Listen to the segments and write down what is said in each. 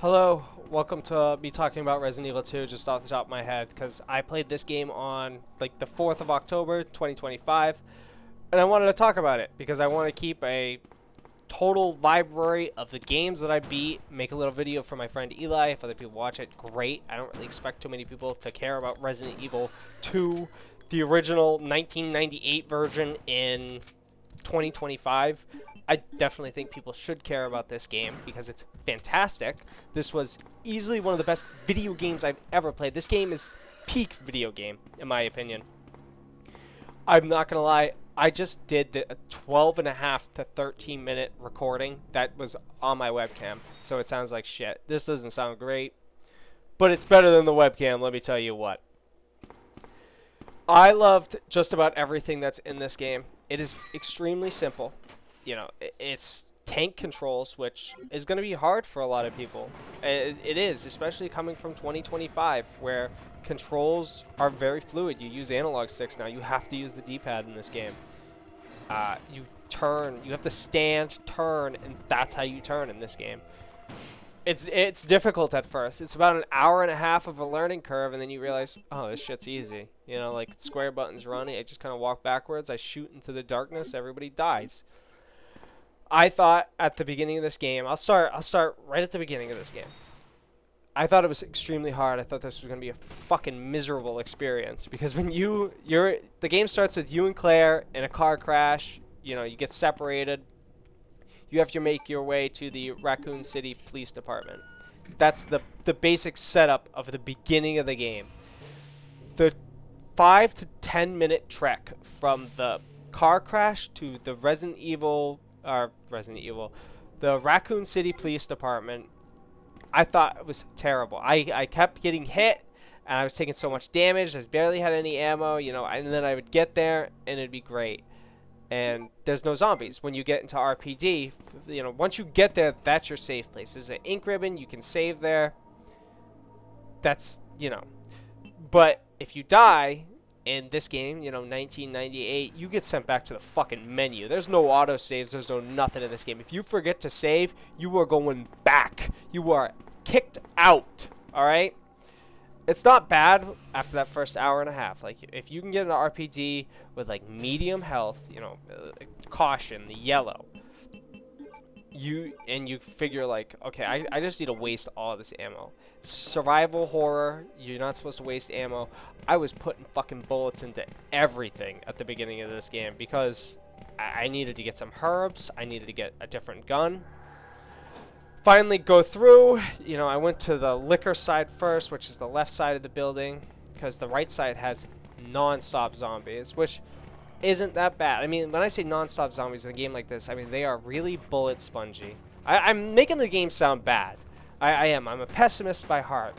Hello, welcome to me talking about Resident Evil 2 just off the top of my head because I played this game on like the 4th of October 2025 and I wanted to talk about it because I want to keep a total library of the games that I beat, make a little video for my friend Eli. If other people watch it, great. I don't really expect too many people to care about Resident Evil 2, the original 1998 version in 2025. I definitely think people should care about this game because it's fantastic. This was easily one of the best video games I've ever played. This game is peak video game, in my opinion. I'm not going to lie, I just did the 12 and a half to 13 minute recording that was on my webcam, so it sounds like shit. This doesn't sound great, but it's better than the webcam, let me tell you what. I loved just about everything that's in this game. It is extremely simple. You know, it's tank controls, which is going to be hard for a lot of people. It is, especially coming from 2025, where controls are very fluid. You use analog sticks now. You have to use the D-pad in this game. You turn. You have to stand, turn, and that's how you turn in this game. It's difficult at first. It's about an hour and a half of a learning curve, and then you realize, oh, this shit's easy. You know, like square buttons running. I just kind of walk backwards. I shoot into the darkness. Everybody dies. I thought at the beginning of this game, I'll start right at the beginning of this game. I thought it was extremely hard. I thought this was going to be a fucking miserable experience because when the game starts with you and Claire in a car crash. You know, you get separated. You have to make your way to the Raccoon City Police Department. That's the basic setup of the beginning of the game. The 5 to 10 minute trek from the car crash to the the Raccoon City Police Department, I thought it was terrible. I kept getting hit, and I was taking so much damage. I barely had any ammo, you know, and then I would get there, and it'd be great. And there's no zombies. When you get into RPD, you know, once you get there, that's your safe place. There's an ink ribbon. You can save there. That's, you know. But if you die in this game, you know, 1998, you get sent back to the fucking menu. There's no auto saves. There's no nothing in this game. If you forget to save, you are going back. You are kicked out. All right? It's not bad after that first hour and a half. Like, if you can get an RPD with, like, medium health, you know, caution, the yellow, you figure, like, okay, I just need to waste all of this ammo. Survival horror, you're not supposed to waste ammo. I was putting fucking bullets into everything at the beginning of this game because I needed to get some herbs. I needed to get a different gun. Finally go through, you know, I went to the liquor side first, which is the left side of the building, because the right side has non-stop zombies, which isn't that bad. I mean, when I say non-stop zombies in a game like this, I mean, they are really bullet spongy. I'm making the game sound bad. I am. I'm a pessimist by heart.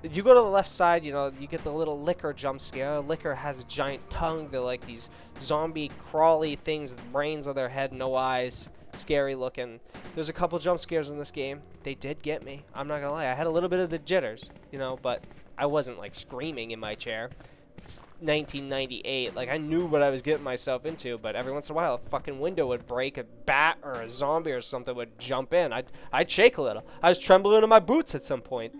You go to the left side, you know, you get the little liquor jump scare. Liquor has a giant tongue. They're like these zombie crawly things with brains on their head, no eyes. Scary looking. There's a couple jump scares in this game. They did get me. I'm not gonna lie. I had a little bit of the jitters, you know, but I wasn't like screaming in my chair. It's 1998. Like, I knew what I was getting myself into, but every once in a while, a fucking window would break, a bat or a zombie or something would jump in. I'd shake a little. I was trembling in my boots at some point.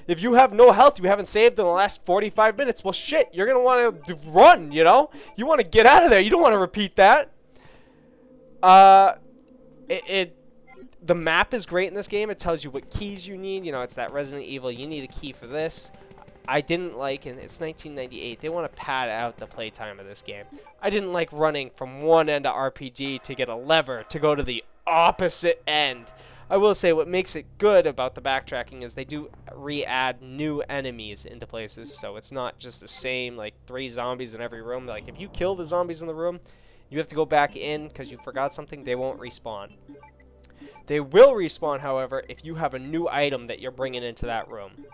If you have no health, you haven't saved in the last 45 minutes, well, shit, you're gonna want to run, you know? You want to get out of there. You don't want to repeat that. The map is great in this game. It tells you what keys you need. You know, it's that Resident Evil. You need a key for this. I didn't like, and it's 1998. They want to pad out the playtime of this game. I didn't like running from one end of RPG to get a lever to go to the opposite end. I will say what makes it good about the backtracking is they do re-add new enemies into places. So it's not just the same, like, 3 zombies in every room. Like, if you kill the zombies in the room, you have to go back in because you forgot something. They won't respawn. They will respawn, however, if you have a new item that you're bringing into that room.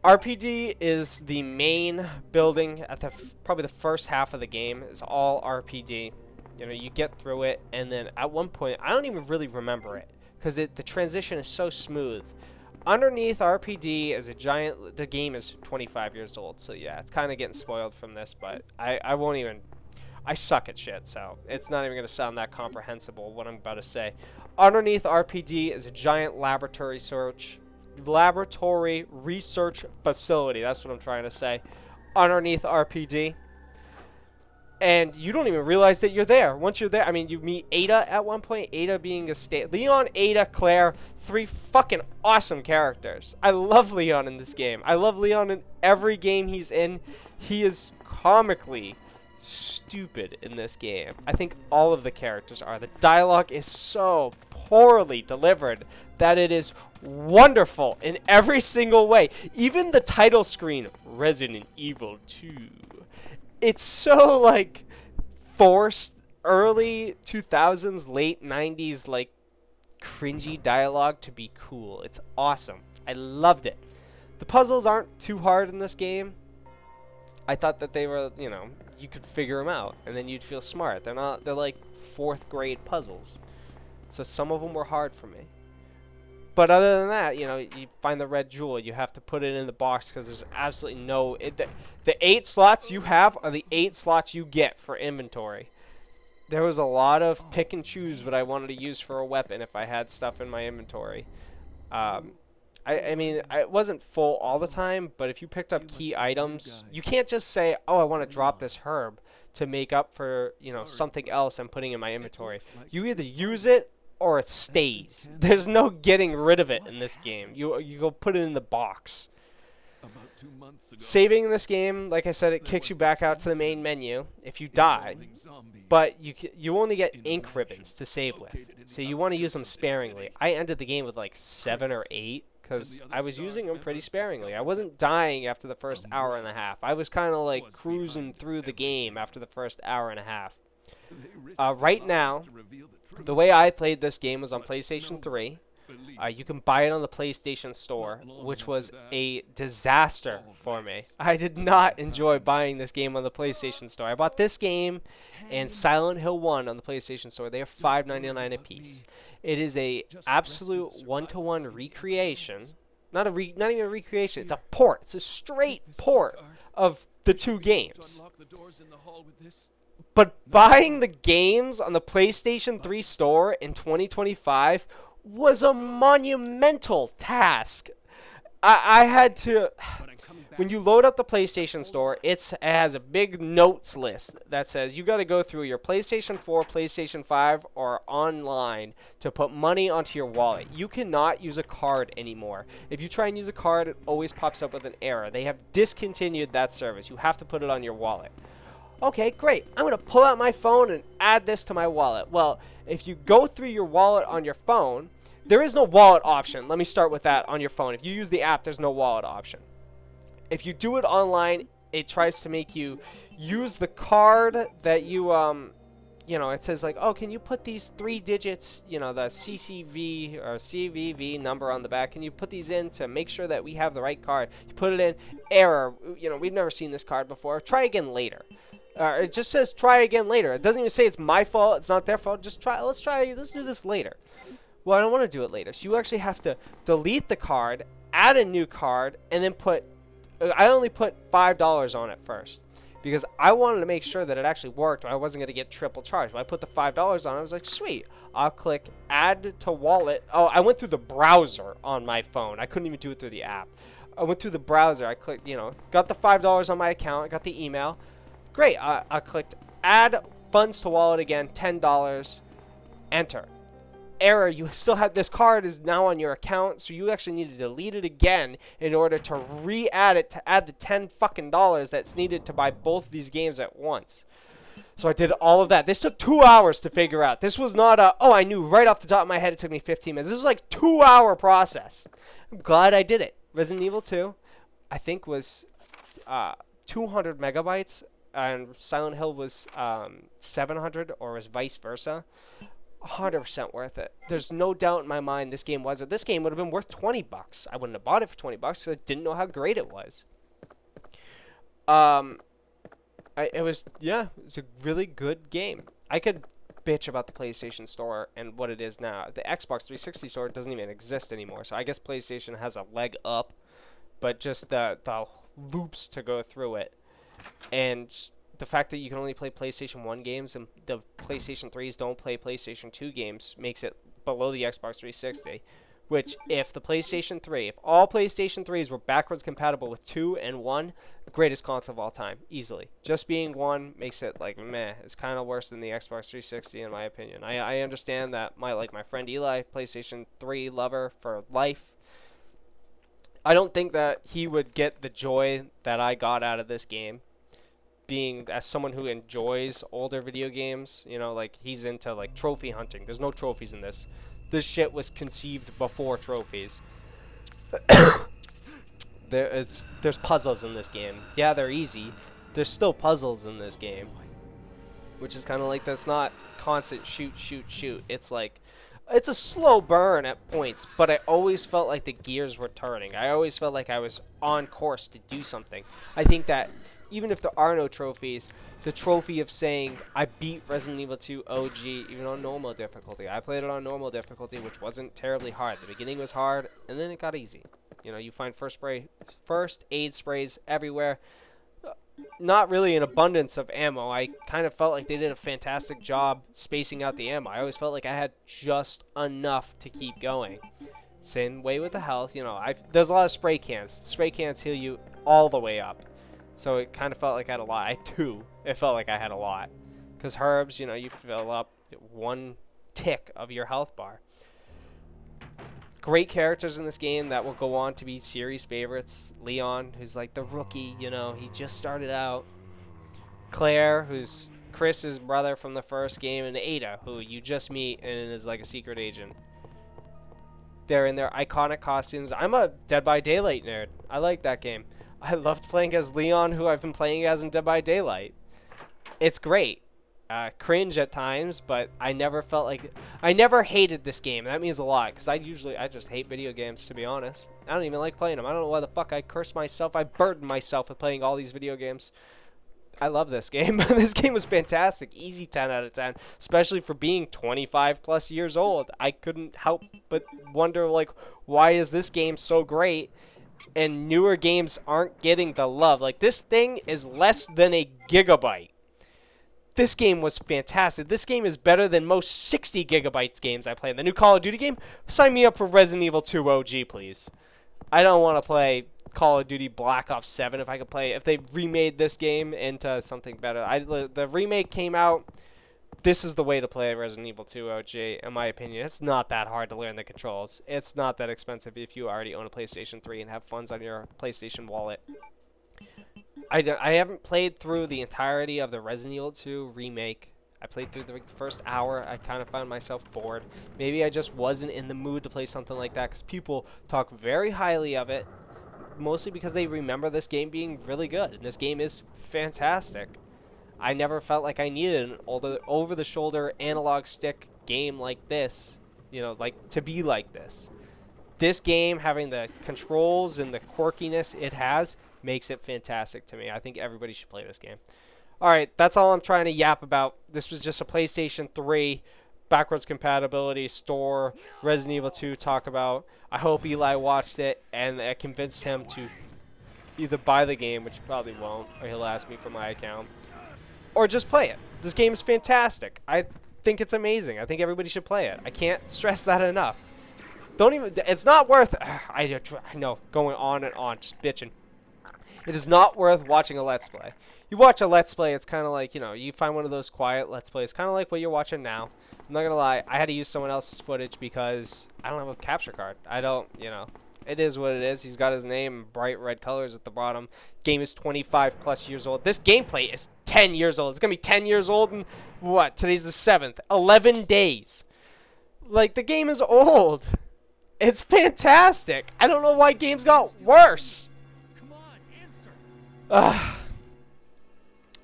RPD is the main building at probably the first half of the game. Is all RPD. You know, you get through it, and then at one point, I don't even really remember it because the transition is so smooth. Underneath RPD is a giant. The game is 25 years old, so yeah, it's kind of getting spoiled from this, but I won't even. I suck at shit, so it's not even going to sound that comprehensible what I'm about to say. Underneath RPG is a giant laboratory research facility. That's what I'm trying to say. Underneath RPD. And you don't even realize that you're there. Once you're there, I mean, you meet Ada at one point. Ada being a Leon, Ada, Claire, 3 fucking awesome characters. I love Leon in this game. I love Leon in every game he's in. He is comically stupid in this game. I think all of the characters are. The dialogue is so poorly delivered that it is wonderful in every single way. Even the title screen, Resident Evil 2. It's so, like, forced, early 2000s, late 90s, like, cringy dialogue to be cool. It's awesome. I loved it. The puzzles aren't too hard in this game. I thought that they were, you know, you could figure them out, and then you'd feel smart. They're like 4th grade puzzles. So some of them were hard for me. But other than that, you know, you find the red jewel. You have to put it in the box because there's absolutely no... The 8 slots you have are the 8 slots you get for inventory. There was a lot of pick and choose what I wanted to use for a weapon if I had stuff in my inventory. I mean, it wasn't full all the time, but if you picked up key items, you can't just say, oh, I want to drop this herb to make up for, you know, something else I'm putting in my inventory. You either use it or it stays. There's no getting rid of it in this game. You go put it in the box. Saving in this game, like I said, it kicks you back out to the main menu if you die, but you only get ink ribbons to save with, so you want to use them sparingly. I ended the game with like 7 or 8 because I was using them pretty sparingly. I wasn't dying after the first hour and a half. I was kind of like cruising through the game after the first hour and a half. Right now, the way I played this game was on PlayStation 3. You can buy it on the PlayStation Store, which was a disaster for me. I did not enjoy buying this game on the PlayStation Store. I bought this game and Silent Hill 1 on the PlayStation Store. They are $5.99 a piece. It is a absolute one-to-one recreation. Not even a recreation. It's a port. It's a straight port of the 2 games. But buying the games on the PlayStation 3 store in 2025 was a monumental task. I had to... When you load up the PlayStation Store, it has a big notes list that says you got to go through your PlayStation 4, PlayStation 5, or online to put money onto your wallet. You cannot use a card anymore. If you try and use a card, it always pops up with an error. They have discontinued that service. You have to put it on your wallet. Okay, great. I'm going to pull out my phone and add this to my wallet. Well, if you go through your wallet on your phone, there is no wallet option. Let me start with that on your phone. If you use the app, there's no wallet option. If you do it online, it tries to make you use the card that you, you know, it says like, oh, can you put these 3 digits, you know, the CCV or CVV number on the back, can you put these in to make sure that we have the right card? You put it in, error, you know, we've never seen this card before, try again later. It just says try again later. It doesn't even say it's my fault, it's not their fault, just try, let's do this later. Well, I don't want to do it later, so you actually have to delete the card, add a new card, and then I only put $5 on it first because I wanted to make sure that it actually worked or I wasn't going to get triple charged. When I put the $5 on, I was like, sweet. I'll click add to wallet. Oh, I went through the browser on my phone. I couldn't even do it through the app. I went through the browser. I clicked, you know, got the $5 on my account. I got the email. Great. I clicked add funds to wallet again, $10, enter. Error, you still have this card is now on your account, so you actually need to delete it again in order to re-add it to add the $10 fucking that's needed to buy both of these games at once. So I did all of that. This took 2 hours to figure out. This was not I knew right off the top of my head it took me 15 minutes. This was like a 2-hour process. I'm glad I did it. Resident Evil 2, I think was 200 megabytes, and Silent Hill was 700, or was vice versa. 100% worth it. There's no doubt in my mind this game would have been worth $20. I wouldn't have bought it for $20 because I didn't know how great it was. It's a really good game. I could bitch about the PlayStation Store and what it is now. The Xbox 360 Store doesn't even exist anymore, so I guess PlayStation has a leg up, but just the loops to go through it and the fact that you can only play PlayStation 1 games and the PlayStation 3s don't play PlayStation 2 games makes it below the Xbox 360. Which, if all PlayStation 3s were backwards compatible with 2 and 1, greatest console of all time, easily. Just being 1 makes it, like, meh. It's kind of worse than the Xbox 360, in my opinion. I understand that my friend Eli, PlayStation 3 lover for life, I don't think that he would get the joy that I got out of this game. Being, as someone who enjoys older video games, you know, like, he's into, like, trophy hunting. There's no trophies in this. This shit was conceived before trophies. There's puzzles in this game. Yeah, they're easy. There's still puzzles in this game. Which is kind of like, that's not constant shoot, shoot, shoot. It's like, it's a slow burn at points, but I always felt like the gears were turning. I always felt like I was on course to do something. I think that even if there are no trophies, the trophy of saying I beat Resident Evil 2 OG even on normal difficulty. I played it on normal difficulty, which wasn't terribly hard. The beginning was hard, and then it got easy. You know, you find first aid sprays everywhere. Not really an abundance of ammo. I kind of felt like they did a fantastic job spacing out the ammo. I always felt like I had just enough to keep going. Same way with the health. You know, there's a lot of spray cans. Spray cans heal you all the way up. So it kind of felt like I had a lot. It felt like I had a lot. Because herbs, you know, you fill up 1 tick of your health bar. Great characters in this game that will go on to be series favorites. Leon, who's like the rookie, you know, he just started out. Claire, who's Chris's brother from the first game. And Ada, who you just meet and is like a secret agent. They're in their iconic costumes. I'm a Dead by Daylight nerd. I like that game. I loved playing as Leon, who I've been playing as in Dead by Daylight. It's great. Cringe at times, but I never hated this game. That means a lot, because I just hate video games, to be honest. I don't even like playing them. I don't know why the fuck I curse myself. I burden myself with playing all these video games. I love this game. This game was fantastic. Easy 10 out of 10, especially for being 25 plus years old. I couldn't help but wonder, like, why is this game so great? And newer games aren't getting the love. Like, this thing is less than a gigabyte. This game was fantastic. This game is better than most 60 gigabytes games I play. The new Call of Duty game, sign me up for Resident Evil 2 OG, please. I don't want to play Call of Duty Black Ops 7 if they remade this game into something better. The remake came out. This is the way to play Resident Evil 2 OG, in my opinion. It's not that hard to learn the controls. It's not that expensive if you already own a PlayStation 3 and have funds on your PlayStation wallet. I haven't played through the entirety of the Resident Evil 2 remake. I played through the first hour. I kind of found myself bored. Maybe I just wasn't in the mood to play something like that, because people talk very highly of it, mostly because they remember this game being really good, and this game is fantastic. I never felt like I needed an over-the-shoulder analog stick game like this, you know, like, to be like this. This game, having the controls and the quirkiness it has, makes it fantastic to me. I think everybody should play this game. Alright, that's all I'm trying to yap about. This was just a PlayStation 3 backwards compatibility store Resident Evil 2 talk about. I hope Eli watched it and it convinced him to either buy the game, which he probably won't, or he'll ask me for my account, or just play it. This game is fantastic. I think it's amazing. I think everybody should play it. I can't stress that enough. It's not worth, I know, going on and on, just bitching. It is not worth watching a Let's Play. You watch a Let's Play, it's kind of like, you know, you find one of those quiet Let's Plays, kind of like what you're watching now. I'm not going to lie, I had to use someone else's footage because I don't have a capture card. I don't, you know, it is what it is. He's got his name in bright red colors at the bottom. Game is 25 plus years old. This gameplay is 10 years old. It's going to be 10 years old in, what, today's the 7th. 11 days. Like, the game is old. It's fantastic. I don't know why games got worse.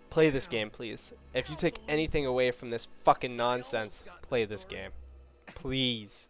Play this game, please. If you take anything away from this fucking nonsense, play this game. Please.